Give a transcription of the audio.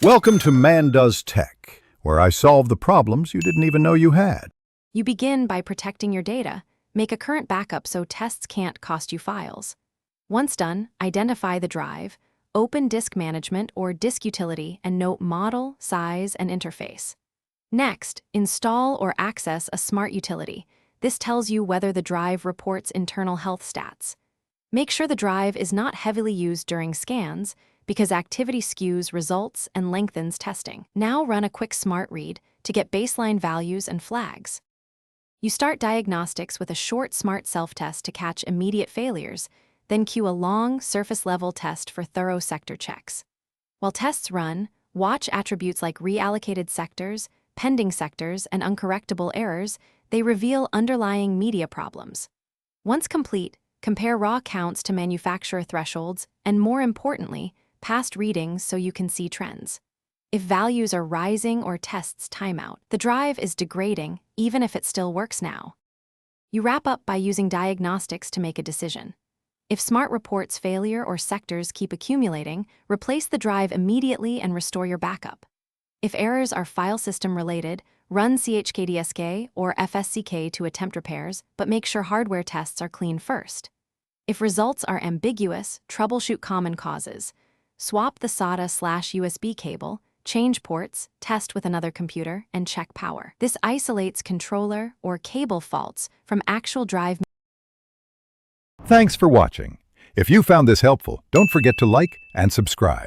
Welcome to Man Does Tech, where I solve the problems you didn't even know you had. You begin by protecting your data. Make a current backup so tests can't cost you files. Once done, identify the drive, open Disk Management or Disk Utility, and note model, size, and interface. Next, install or access a Smart Utility. This tells you whether the drive reports internal health stats. Make sure the drive is not heavily used during scans, because activity skews results and lengthens testing. Now run a quick smart read to get baseline values and flags. You start diagnostics with a short smart self-test to catch immediate failures, then cue a long surface-level test for thorough sector checks. While tests run, watch attributes like reallocated sectors, pending sectors, and uncorrectable errors. They reveal underlying media problems. Once complete, compare raw counts to manufacturer thresholds, and more importantly, past readings so you can see trends. If values are rising or tests timeout, the drive is degrading, even if it still works now. You wrap up by using diagnostics to make a decision. If Smart reports failure or sectors keep accumulating, replace the drive immediately and restore your backup. If errors are file system related, run chkdsk or fsck to attempt repairs, but make sure hardware tests are clean first. If results are ambiguous, troubleshoot common causes. Swap the SATA/USB cable, change ports, test with another computer, and check power. This isolates controller or cable faults from actual drive. Thanks for watching. If you found this helpful, don't forget to like and subscribe.